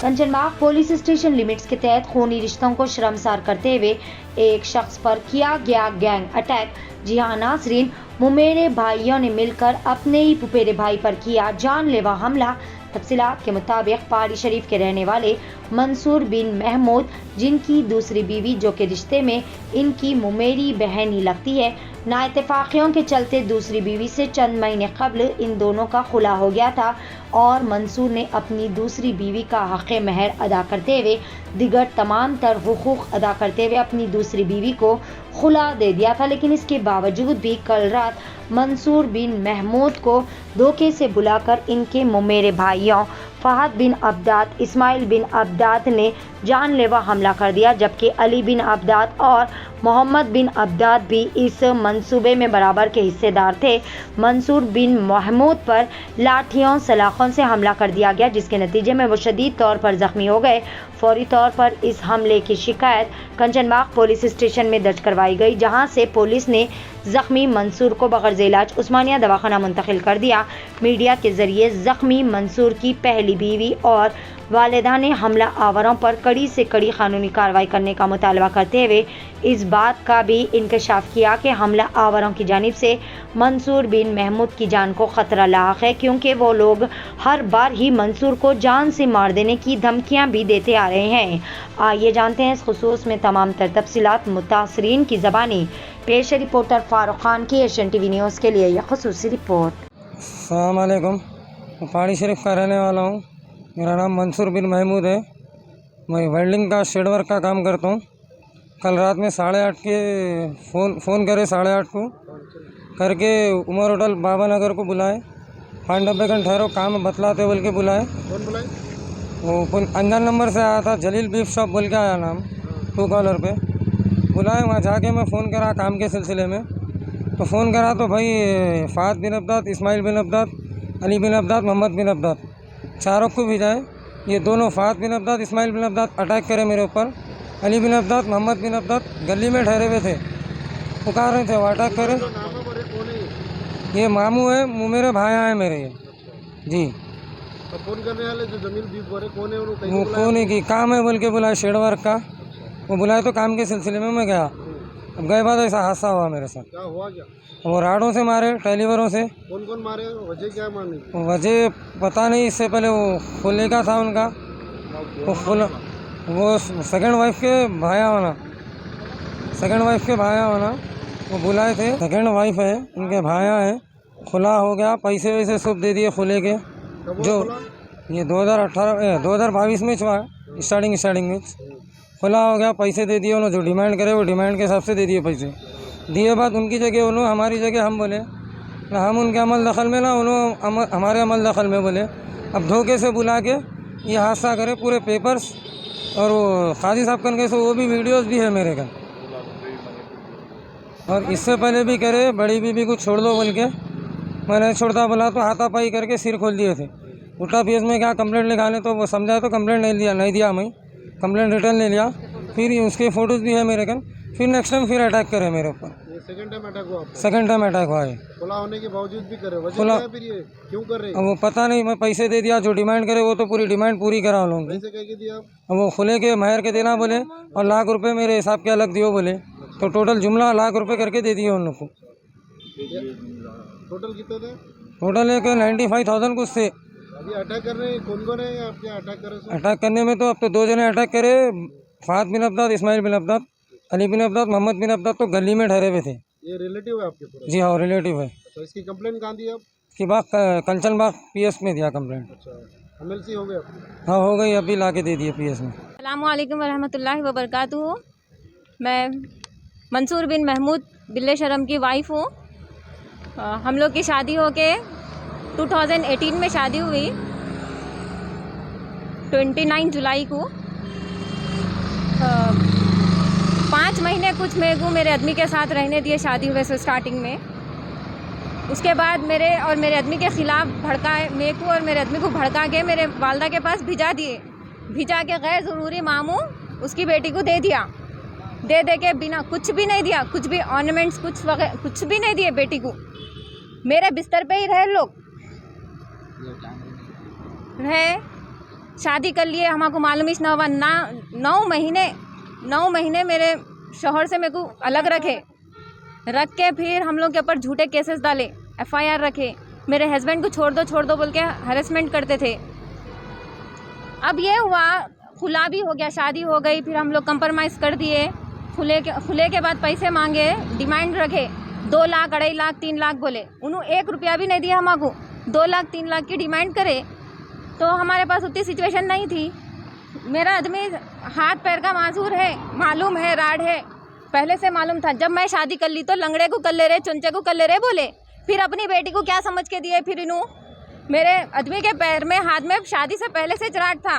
Kanchanbagh police station limits के तहत खूनी रिश्तों को शर्मसार करते हुए एक शख्स पर किया गया गैंग अटैक। जी हां नाजरीन, मुमेरे भाइयों ने मिलकर अपने ही पुपेरे भाई पर किया जानलेवा हमला। तफसीलात के मुताबिक पहाड़ी शरीफ के रहने वाले मंसूर बिन महमूद, जिनकी दूसरी बीवी जो के रिश्ते में इनकी मुमेरी बहन ही लगती है, नाइतफाकियों के चलते दूसरी बीवी से चंद महीने कबल इन दोनों का खुला हो गया था और मंसूर ने अपनी दूसरी बीवी का हक़ महर अदा करते हुए दिगर तमाम तर हुकूक अदा करते हुए अपनी दूसरी बीवी को खुला दे दिया था। लेकिन इसके बावजूद भी कल रात मंसूर बिन महमूद को धोखे से बुलाकर इनके मुमेरे भाइयों फहद बिन अब्दाद, इस्माइल बिन अब्दाद ने जानलेवा हमला कर दिया, जबकि अली बिन अब्दाद और मोहम्मद बिन अब्दाद भी इस मंसूबे में बराबर के हिस्सेदार थे। मंसूर बिन महमूद पर लाठियों सलाखों से हमला कर दिया गया, जिसके नतीजे में वो शदीद तौर पर जख्मी हो गए। फौरी तौर पर इस हमले की शिकायत कंचनबाग पुलिस स्टेशन में दर्ज करवाई गई, जहां से पुलिस ने जख्मी मंसूर को बगैर इलाज उस्मानिया दवाखाना मुंतकिल कर दिया। मीडिया के जरिए जख्मी मंसूर की पहली बीवी और वालिदा ने हमला आवरों पर कड़ी से कड़ी कानूनी कार्रवाई करने का मुतालबा करते हुए इस बात का भी इंकशाफ किया कि हमला आवरों की जानिब से मंसूर बिन महमूद की जान को ख़तरा लाक है, क्योंकि वो लोग हर बार ही मंसूर को जान से मार देने की धमकियां भी देते आ रहे हैं। आइए जानते हैं इस खुसूस में तमाम तर तफसीलात मुतासरीन की ज़बानी। पेश रिपोर्टर फारूक खान की एशियन टीवी न्यूज़ के लिए यह खुसूसी रिपोर्ट। अस्सलाम वालेकुम, मैं पहाड़ी शरीफ का रहने वाला हूँ। मेरा नाम मंसूर बिन महमूद है। मैं वेल्डिंग का शेड वर्क का काम करता हूँ। कल रात में 8:30 के फ़ोन करे 8:30 को करके उमर होटल बाबा नगर को बुलाए। 5 डब्बे का ठहरो काम बतलाते बोल के बुलाए। कौन बुलाए? वो अनजान नंबर से आया था, जलील बीफ शॉप बोल के आया नाम, ट्रू कॉलर पे बुलाए। वहाँ जाके मैं फ़ोन करा काम के सिलसिले में, तो फ़ोन करा तो भाई फहद बिन अब्दाद, इस्माइल बिन अब्दाद, अली बिन अब्दाद, मोहम्मद बिन अब्दाद चारों को भेजाए। ये दोनों फहद बिन अब्दाद, इस्माइल बिन अब्दाद अटैक करे मेरे ऊपर। अली बिन अब्दाद, मोहम्मद बिन अब्दाद गली में ठहरे हुए थे, पुकार रहे थे, वो अटैक करे। ये मामू है, मेरे भाई हैं मेरे ये जी। तो फोन करने वाले जो जमीन बीफ बोले कौन है? वो कौन है कि काम है बोल के बुलाए शेड वर्क का। वो बुलाए तो काम के सिलसिले में मैं गया। अब गए बाद ऐसा हादसा हुआ मेरे साथ। क्या हुआ? क्या वो राडों से मारे, टेलीवरों से। कौन कौन मारे? वजह क्या मानी? वजह पता नहीं, इससे पहले वो खुले का था उनका, वो सेकंड वाइफ के भाया होना, वो बुलाए थे। सेकंड वाइफ है, उनके भाया है। खुला हो गया, पैसे वैसे सब दे दिए खुले के। जो ये 2022 में हुआ है, स्टार्टिंग में खुला हो गया, पैसे दे दिए उन्होंने। जो डिमांड करे वो डिमांड के हिसाब से दे दिए पैसे। दिए बाद उनकी जगह उन्होंने हमारी जगह हम बोले ना, हम उनके अमल दखल में ना उन्होंने हमारे अमल दखल में बोले। अब धोखे से बुला के ये हादसा करे, पूरे पेपर्स और वो काजी साहब कन कैसे वो भी वीडियोस भी है मेरे का। और इससे पहले भी करे, बड़ी बीबी को छोड़ दो बोल के, मैंने छोड़ता बोला तो हाथापाई करके सिर खोल दिए थे। उल्टा पीएस में क्या कंप्लेंट लिखाने, तो वो समझा तो कंप्लेंट नहीं दिया मैं कंप्लेंट रिटर्न ले लिया। फिर उसके फ़ोटोज़ भी है मेरे कन। फिर नेक्स्ट टाइम फिर अटैक करे मेरे ऊपर। सेकंड टाइम अटैक हुआ? सेकंड टाइम अटैक हुआ है। खुला होने के बावजूद भी करे, वजह क्या है फिर? ये क्यों कर रहे हैं? वो पता नहीं, मैं पैसे दे दिया, जो डिमांड करे वो तो पूरी डिमांड पूरी करा लूँगी। पैसे कह के दिया? वो खुले के महर के देना बोले, और लाख रुपए मेरे हिसाब के अलग दियो बोले, तो टोटल जुमला लाख रुपए करके दे दिए उन लोग को। टोटल कितने थे? टोटल एक 95,000 कुछ से। अभी अटैक कर रहे हैं कौन कौन है? आप क्या अटैक करे? अटैक करने में तो अब तो 2 जने अटैक करे, फहद बिन अब्दाद, इस्माइल बिन अब्दाद, अली बिन अब्दाद, मोहम्मद बिन अब्दाद तो गली में ठहरे हुए थे। ये रिलेटिव है आपके पूरे? जी हाँ, रिलेटिव है। अच्छा, इसकी कंप्लेंट कहाँ दी आप? इसकी बात कंचनबाग पीएस में दिया कंप्लेंट। अच्छा, एमएलसी हो गया? हाँ हो गई, अभी ला के दे दिए पीएस में। अस्सलामु अलैकुम वरहमतुल्लाहि वबरकातुहू। मैं मंसूर बिन महमूद बिल्ले शरम की वाइफ हूँ। हम लोग की शादी हो के 2018 में शादी हुई, 29 जुलाई को। 5 महीने कुछ मेरे को मेरे आदमी के साथ रहने दिए शादी हुए से स्टार्टिंग में। उसके बाद मेरे आदमी के ख़िलाफ़ मेरे को और मेरे आदमी को भड़का के मेरे वालदा के पास भिजा के गैर ज़रूरी मामू उसकी बेटी को दे दिया। दे के बिना कुछ भी नहीं दिया, कुछ भी ऑर्नामेंट्स कुछ भी नहीं दिए बेटी को। मेरे बिस्तर पे ही रहे लोग, रहे शादी कर लिए, हमको मालूम ही ना हुआ ना। 9 महीने मेरे शौहर से मेरे को अलग रख के फिर हम लोग के ऊपर झूठे केसेस डाले, FIR रखे, मेरे हस्बैंड को छोड़ दो बोल के हरेसमेंट करते थे। अब ये हुआ, खुला भी हो गया, शादी हो गई, फिर हम लोग कंप्रोमाइज़ कर दिए। खुले के बाद पैसे मांगे, डिमांड रखे 2 लाख, 2.5 लाख, 3 लाख बोले। उन्होंने 1 रुपया भी नहीं दिया हमको। 2 लाख 3 लाख की डिमांड करे तो हमारे पास उतनी सिचुएशन नहीं थी। मेरा आदमी हाथ पैर का माजूर है, मालूम है, राड है, पहले से मालूम था। जब मैं शादी कर ली तो लंगड़े को कर ले रहे, चुंचे को कर ले रहे बोले। फिर अपनी बेटी को क्या समझ के दिए? फिर इन्हों मेरे आदमी के पैर में, हाथ में शादी से पहले से चराट था।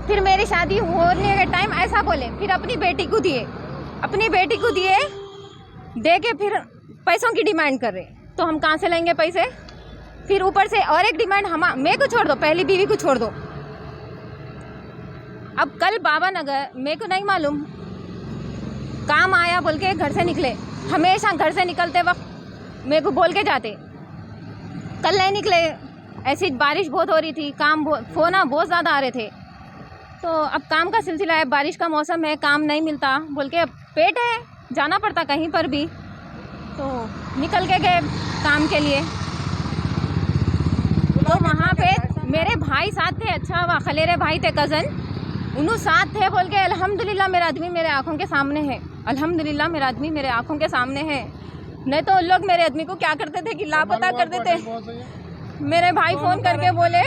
फिर मेरी शादी होने के टाइम ऐसा बोले, फिर अपनी बेटी को दिए, दे के फिर पैसों की डिमांड कर रहे। तो हम कहाँ से लेंगे पैसे? फिर ऊपर से और एक डिमांड, मेरे को छोड़ दो, पहली बीवी को छोड़ दो। अब कल बाबा नगर, मेरे को नहीं मालूम, काम आया बोल के घर से निकले। हमेशा घर से निकलते वक्त मेरे को बोल के जाते, कल नहीं निकले, ऐसी बारिश बहुत हो रही थी, फोन बहुत ज़्यादा आ रहे थे। तो अब काम का सिलसिला है, बारिश का मौसम है, काम नहीं मिलता बोल के, अब पेट है, जाना पड़ता कहीं पर भी। तो निकल के गए काम के लिए। तो वहाँ पे मेरे भाई साथ थे, अच्छा हुआ, खलेरे भाई थे, कज़न, उन्होंने साथ थे बोल के अल्हम्दुलिल्लाह मेरा आदमी मेरे आँखों के सामने है। अल्हम्दुलिल्लाह मेरा आदमी मेरे आँखों के सामने है। नहीं तो उन लोग मेरे आदमी को क्या करते थे कि लापता कर देते। मेरे भाई फ़ोन करके बोले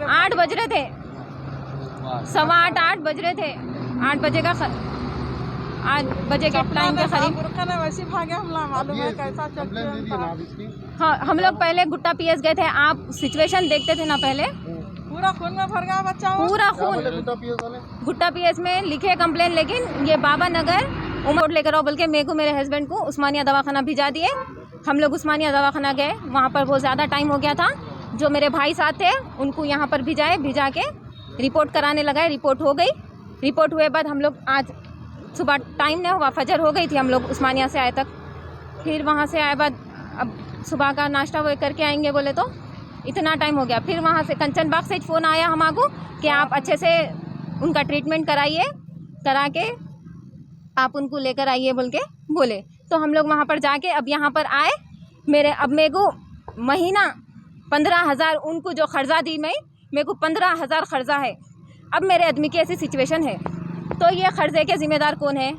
8 बज रहे थे, 7:15 8 बज रहे थे, 8 बजे का 8 बजे के टाइम के करीब। हाँ, हम लोग पहले गुट्टा PS गए थे। आप सिचुएशन देखते थे ना, पहले पूरा खून में भर गया बच्चा, पूरा खून। गुट्टा PS में लिखे कंप्लेन, लेकिन ये बाबा नगर उमर लेकर आओ बोल के मेरे को, मेरे हस्बैंड को उस्मानिया दवाखाना भिजा दिए। हम लोग उस्मानिया दवाखाना गए, वहाँ पर बहुत ज़्यादा टाइम हो गया था। जो मेरे भाई साथ थे उनको यहाँ पर भिजा के रिपोर्ट कराने लगाए। रिपोर्ट हो गई। रिपोर्ट हुए बाद हम लोग आज सुबह टाइम नहीं हुआ, फजर हो गई थी, हम लोग उस्मानिया से आए तक। फिर वहाँ से आए बाद अब सुबह का नाश्ता वो करके आएंगे बोले, तो इतना टाइम हो गया। फिर वहाँ से कंचन बाग से फ़ोन आया हमको कि आप अच्छे से उनका ट्रीटमेंट कराइए, करा के आप उनको लेकर आइए बोल के बोले। तो हम लोग वहाँ पर जाके अब यहाँ पर आए। मेरे को महीना 15,000 उनको जो खर्चा दी, मेरे को 15,000 खर्चा है। अब मेरे आदमी की ऐसी सिचुएशन है, तो ये खर्चे के ज़िम्मेदार कौन है?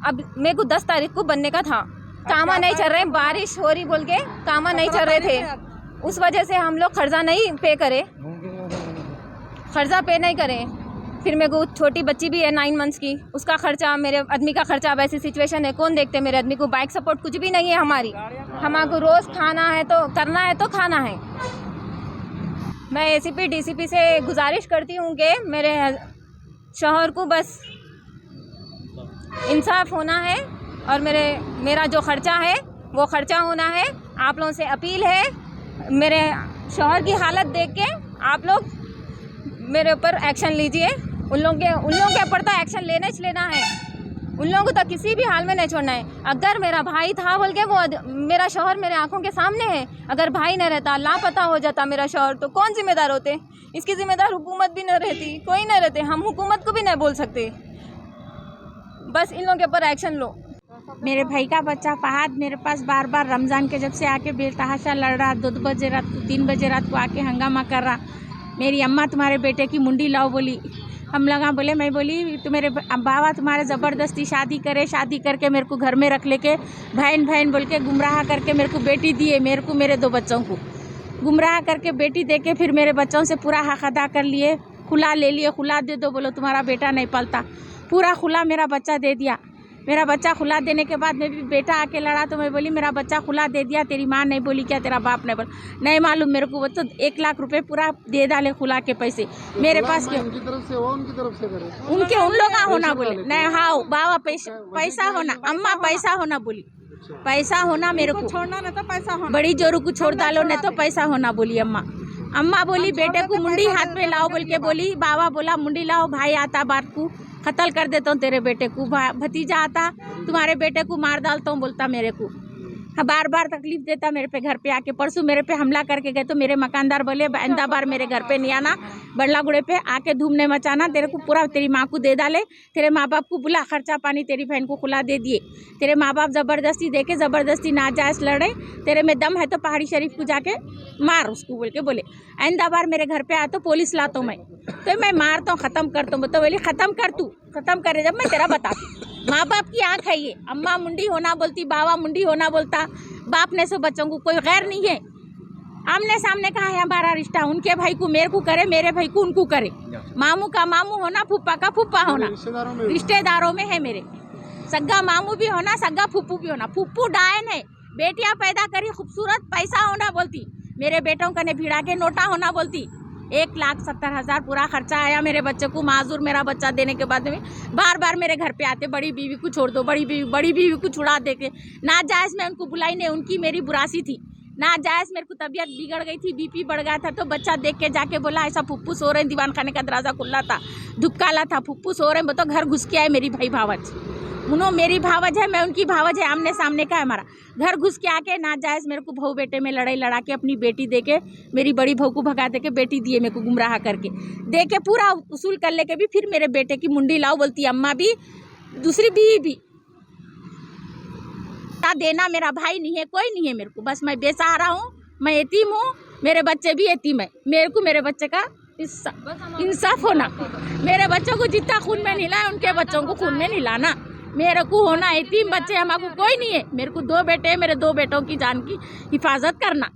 अब मेरे को 10 तारीख को बनने का था, कामा नहीं चल रहे, बारिश हो रही बोल के कामा नहीं चल रहे थे। उस वजह से हम लोग खर्चा नहीं पे करे। फिर मेरे को छोटी बच्ची भी है 9 मंथ्स की, उसका खर्चा, मेरे आदमी का खर्चा। वैसी सिचुएशन है, कौन देखते? मेरे आदमी को बाइक सपोर्ट कुछ भी नहीं है हमारी। हमको रोज़ खाना है तो करना है तो खाना है। मैं ACP DCP से गुजारिश करती हूँ कि मेरे शौहर को बस इंसाफ होना है और मेरा जो खर्चा है वो खर्चा होना है। आप लोगों से अपील है, मेरे शौहर की हालत देख के आप लोग मेरे ऊपर एक्शन लीजिए। उन लोगों के ऊपर तो एक्शन लेना है। उन लोगों को तो किसी भी हाल में नहीं छोड़ना है। अगर मेरा भाई था बोल के, वो मेरा शौहर मेरे आंखों के सामने है, अगर भाई न रहता, लापता हो जाता मेरा शौहर, तो कौन जिम्मेदार होते? इसकी जिम्मेदार हुकूमत भी न रहती, कोई न रहते। हम हुकूमत को भी नहीं बोल सकते। बस इन लोगों के ऊपर एक्शन लो। मेरे भाई का बच्चा फहाद मेरे पास बार बार रमज़ान के जब से आके बेतहाशा लड़ रहा, 2 बजे रात को, 3 बजे रात को आके हंगामा कर रहा। मेरी अम्मा तुम्हारे बेटे की मुंडी लाओ बोली। हम लगा बोले, मैं बोली तो मेरे बाबा तुम्हारे ज़बरदस्ती शादी करके मेरे को घर में रख लेके बहन बोल के गुमराह करके मेरे को बेटी दिए। मेरे 2 बच्चों को गुमराह करके बेटी दे के फिर मेरे बच्चों से पूरा हक अदा कर लिए। खुला ले लिए, खुला दे दो बोलो, तुम्हारा बेटा नहीं पलता। पूरा खुला मेरा बच्चा दे दिया। मेरा बच्चा खुला देने के बाद मेरी बेटा आके लड़ा तो मैं बोली मेरा बच्चा खुला दे दिया, तेरी माँ नहीं बोली क्या, तेरा बाप नहीं बोला? नहीं मालूम मेरे को। वो तो 1 लाख रुपए पूरा दे डाले खुला के पैसे मेरे पास। उनकी तरफ से हो, उनकी तरफ से करे, उन लोग का होना बोले। नहीं, हाँ बाबा पैसा होना, अम्मा पैसा होना बोली, पैसा होना मेरे को छोड़ना नहीं तो पैसा होना, बड़ी जोरू को छोड़ डालो नहीं तो पैसा होना बोली अम्मा बोली। बेटे को मुंडी हाथ में लाओ बोल के बोली। बाबा बोला मुंडी लाओ, भाई आता बात को कत्ल कर देता हूँ तेरे बेटे को, भतीजा आता तुम्हारे बेटे को मार डालता हूँ बोलता मेरे को। बार बार तकलीफ देता मेरे पे घर पे आके। परसों मेरे पे हमला करके गए तो मेरे मकानदार बोले आइंदा बार मेरे घर पे नहीं आना, बड़ला गुड़े पे आके धूमने मचाना, तेरे को पूरा तेरी माँ को दे डाले, तेरे माँ बाप को बुला, खर्चा पानी तेरी बहन को खुला दे दिए, तेरे माँ बाप ज़बरदस्ती देके ज़बरदस्ती नाजायज़ लड़े, तेरे में दम है तो पहाड़ी शरीफ को जाके मार उसको बोल के बोले। आइंदा बार मेरे घर पे आया तो पुलिस लाता हूँ मैं मारता हूँ, ख़त्म करता हूँ। तो बोली ख़त्म कर, तू ख़त्म करे जब मैं तेरा बताती। माँ बाप की आँख है ये, अम्मा मुंडी होना बोलती, बाबा मुंडी होना बोलता, बाप ने से बच्चों को कोई गैर नहीं है। आमने सामने कहा है हमारा रिश्ता, उनके भाई को मेरे को करे, मेरे भाई को उनको करे, मामू का मामू होना, फूफा का फूफा होना, रिश्तेदारों में है मेरे, सग्गा मामू भी होना, सग्गा फूफू भी होना। फूफू डायन है, बेटियां पैदा करी खूबसूरत, पैसा होना बोलती, मेरे बेटों का ने भिड़ा के नोटा होना बोलती। 1,70,000 पूरा खर्चा आया मेरे बच्चे को, माजूर मेरा बच्चा देने के बाद में बार बार मेरे घर पे आते, बड़ी बीवी को छोड़ दो, बड़ी बीवी को छुड़ा दे के, नाजायज़ मैं उनको बुलाई नहीं, उनकी मेरी बुरासी थी, नाजायज़ मेरे को तबीयत बिगड़ गई थी, बीपी बढ़ गया था, तो बच्चा देख के जाके बोला ऐसा फुप्पू सो रहे हैं, दीवान खाने का दरवाज़ा खुला था, धुपकाला था, फुप्पू सो रहे हैं, तो घर घुस के आए मेरी भाई भावज, उन्होंने मेरी भावज है, मैं उनकी भावज है, आमने सामने का है हमारा। घर घुस के आके नाजायज़ मेरे को बहू बेटे में लड़ाई लड़ा के अपनी बेटी दे के, मेरी बड़ी बहू को भगा दे के बेटी दिए मेरे को गुमराह करके, दे के पूरा उसूल कर लेके भी फिर मेरे बेटे की मुंडी लाओ बोलती, अम्मा भी दूसरी बीवी भी देना, मेरा भाई नहीं है, कोई नहीं है मेरे को, बस मैं बेसहारा हूँ, मैं यतीम हूँ, मेरे बच्चे भी यतीम है, मेरे को मेरे बच्चे का इंसाफ होना, मेरे बच्चों को जितना खून में निला है उनके बच्चों को खून में निलाना, मेरे को होना, यतीम बच्चे हमारे को कोई नहीं है, मेरे को 2 बेटे, मेरे 2 बेटों की जान की हिफाजत करना।